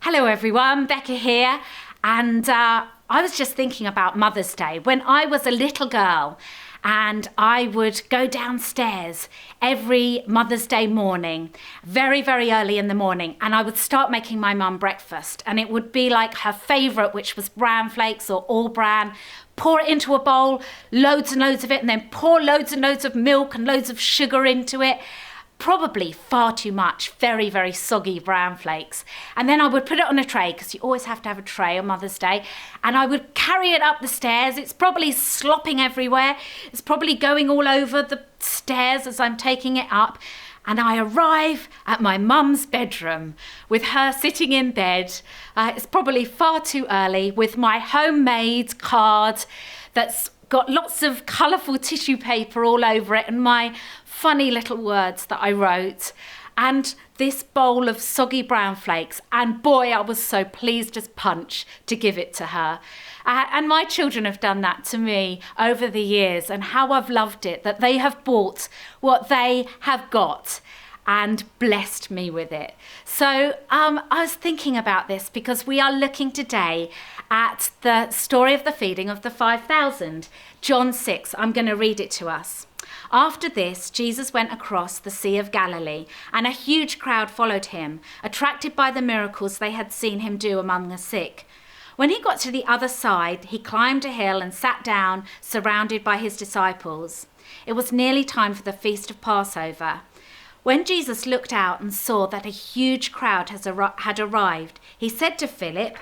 Hello everyone, Becca here, and I was just thinking about Mother's Day. When I was a little girl and I would go downstairs every Mother's Day morning, very, very early in the morning, and I would start making my mum breakfast, and it would be like her favourite, which was bran flakes or all bran. Pour it into a bowl, loads and loads of it, and then pour loads and loads of milk and loads of sugar into it. Probably far too much, very, very soggy bran flakes. And then I would put it on a tray, because you always have to have a tray on Mother's Day. And I would carry it up the stairs. It's probably slopping everywhere. It's probably going all over the stairs as I'm taking it up. And I arrive at my mum's bedroom with her sitting in bed. It's probably far too early, with my homemade card that's got lots of colourful tissue paper all over it and my funny little words that I wrote, and this bowl of soggy brown flakes, and boy, I was so pleased as punch to give it to her. And my children have done that to me over the years, and how I've loved it that they have bought what they have got and blessed me with it. So I was thinking about this because we are looking today at the story of the feeding of the 5,000. John 6, I'm going to read it to us. After this, Jesus went across the Sea of Galilee, and a huge crowd followed him, attracted by the miracles they had seen him do among the sick. When he got to the other side, he climbed a hill and sat down, surrounded by his disciples. It was nearly time for the feast of Passover. When Jesus looked out and saw that a huge crowd had arrived, he said to Philip,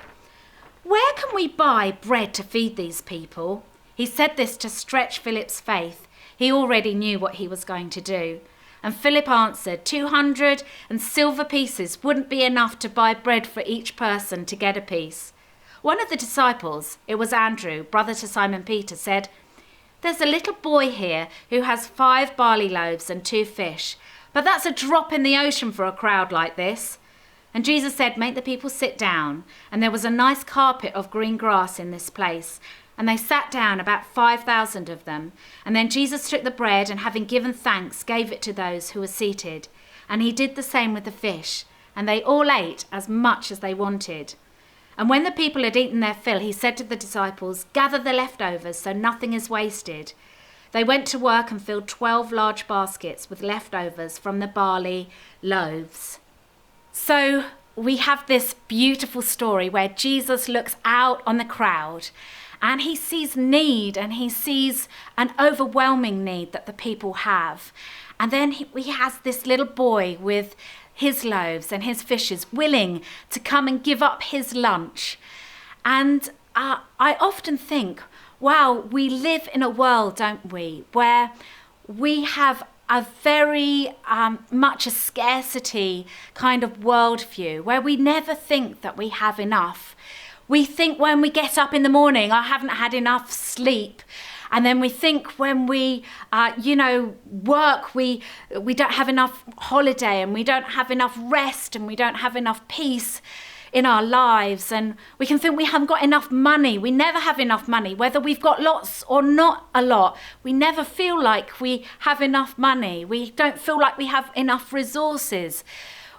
"Where can we buy bread to feed these people?" He said this to stretch Philip's faith. He already knew what he was going to do. And Philip answered, 200 silver pieces wouldn't be enough to buy bread for each person to get a piece. One of the disciples, it was Andrew, brother to Simon Peter, said, "There's a little boy here who has 5 barley loaves and 2 fish, but that's a drop in the ocean for a crowd like this." And Jesus said, "Make the people sit down." And there was a nice carpet of green grass in this place. And they sat down, about 5,000 of them. And then Jesus took the bread and, having given thanks, gave it to those who were seated. And he did the same with the fish. And they all ate as much as they wanted. And when the people had eaten their fill, he said to the disciples, "Gather the leftovers so nothing is wasted." They went to work and filled 12 large baskets with leftovers from the barley loaves. So we have this beautiful story where Jesus looks out on the crowd and he sees need, and he sees an overwhelming need that the people have. And then he has this little boy with his loaves and his fishes willing to come and give up his lunch. And I often think, wow, we live in a world, don't we, where we have a very much a scarcity kind of worldview, where we never think that we have enough. We think when we get up in the morning, I haven't had enough sleep. And then we think when we, work, we don't have enough holiday, and we don't have enough rest, and we don't have enough peace in our lives. And we can think we haven't got enough money. We never have enough money, whether we've got lots or not a lot. We never feel like we have enough money. We don't feel like we have enough resources.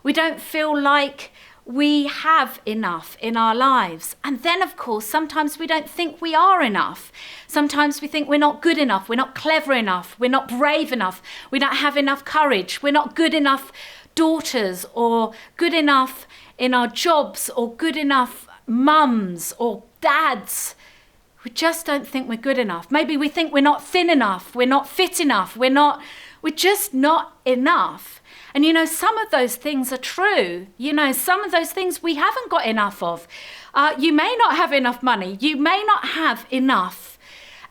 We don't feel like we have enough in our lives. And then, of course, sometimes we don't think we are enough. Sometimes we think we're not good enough, we're not clever enough, we're not brave enough, we don't have enough courage, we're not good enough daughters, or good enough in our jobs, or good enough mums or dads. We just don't think we're good enough. Maybe we think we're not thin enough, we're not fit enough, we're just not enough. And some of those things are true. Some of those things we haven't got enough of. You may not have enough money. You may not have enough.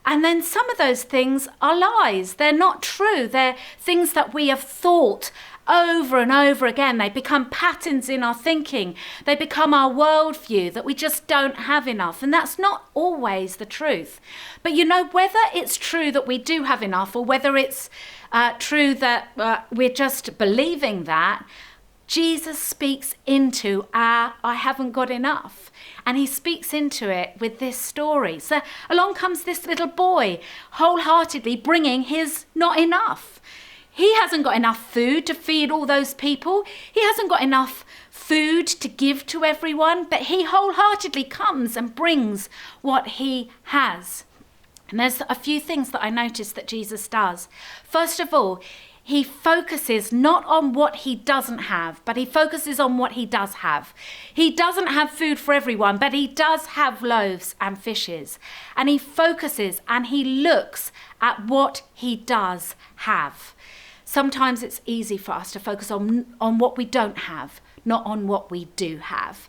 And then some of those things are lies. They're not true. They're things that we have thought over and over again. They become patterns in our thinking. They become our worldview, that we just don't have enough. And that's not always the truth. But whether it's true that we do have enough, or whether it's true that we're just believing that, Jesus speaks into our "I haven't got enough." And he speaks into it with this story. So along comes this little boy, wholeheartedly bringing his not enough. He hasn't got enough food to feed all those people. He hasn't got enough food to give to everyone, but he wholeheartedly comes and brings what he has. And there's a few things that I noticed that Jesus does. First of all, he focuses not on what he doesn't have, but he focuses on what he does have. He doesn't have food for everyone, but he does have loaves and fishes. And he focuses and he looks at what he does have. Sometimes it's easy for us to focus on what we don't have, not on what we do have.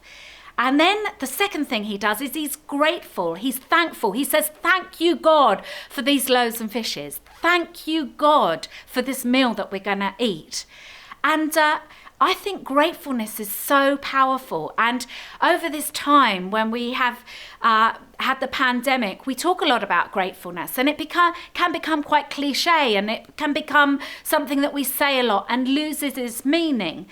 And then the second thing he does is he's grateful. He's thankful. He says, thank you, God, for these loaves and fishes. Thank you, God, for this meal that we're going to eat. And I think gratefulness is so powerful. And over this time when we have had the pandemic, we talk a lot about gratefulness, and it can become quite cliche, and it can become something that we say a lot and loses its meaning.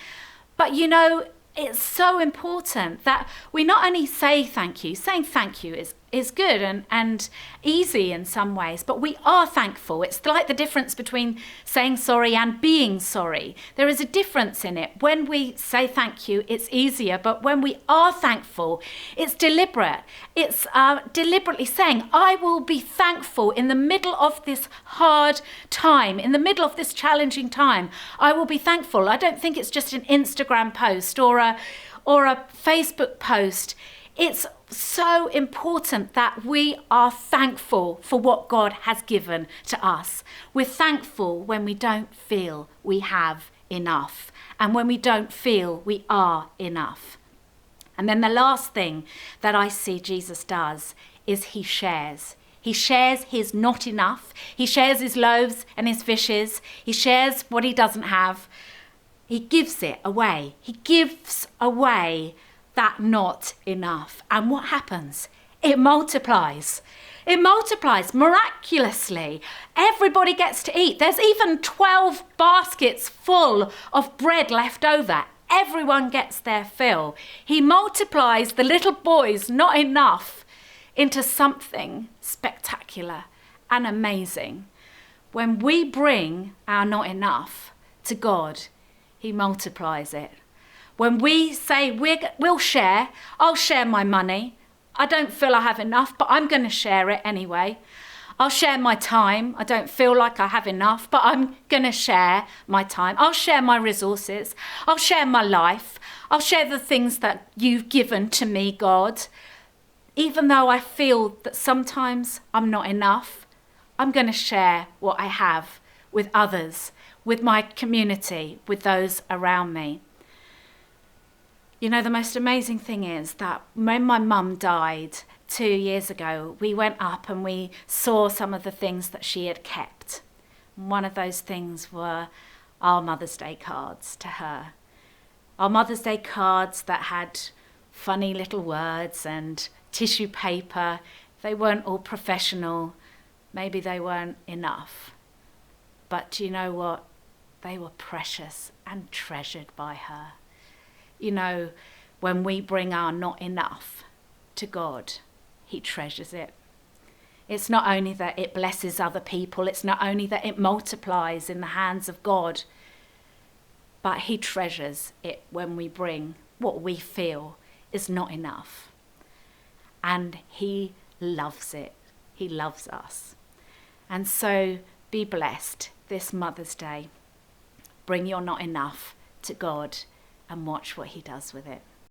But you know, it's so important that we not only say thank you. Saying thank you is good and easy in some ways, but we are thankful. It's like the difference between saying sorry and being sorry. There is a difference in it. When we say thank you, it's easier, but when we are thankful, it's deliberate. It's deliberately saying, I will be thankful in the middle of this hard time, in the middle of this challenging time. I will be thankful. I don't think it's just an Instagram post or a Facebook post. It's so important that we are thankful for what God has given to us. We're thankful when we don't feel we have enough and when we don't feel we are enough. And then the last thing that I see Jesus does is he shares. He shares his not enough. He shares his loaves and his fishes. He shares what he doesn't have. He gives it away. He gives away that not enough. And what happens? It multiplies. It multiplies miraculously. Everybody gets to eat. There's even 12 baskets full of bread left over. Everyone gets their fill. He multiplies the little boys' not enough into something spectacular and amazing. When we bring our not enough to God, he multiplies it. When we say we'll share, I'll share my money. I don't feel I have enough, but I'm going to share it anyway. I'll share my time. I don't feel like I have enough, but I'm going to share my time. I'll share my resources. I'll share my life. I'll share the things that you've given to me, God. Even though I feel that sometimes I'm not enough, I'm going to share what I have with others, with my community, with those around me. You know, the most amazing thing is that when my mum died 2 years ago, we went up and we saw some of the things that she had kept. One of those things were our Mother's Day cards to her. Our Mother's Day cards that had funny little words and tissue paper. They weren't all professional. Maybe they weren't enough. But do you know what? They were precious and treasured by her. You know, when we bring our not enough to God, he treasures it. It's not only that it blesses other people, it's not only that it multiplies in the hands of God, but he treasures it when we bring what we feel is not enough. And he loves it. He loves us. And so be blessed this Mother's Day. Bring your not enough to God and watch what he does with it.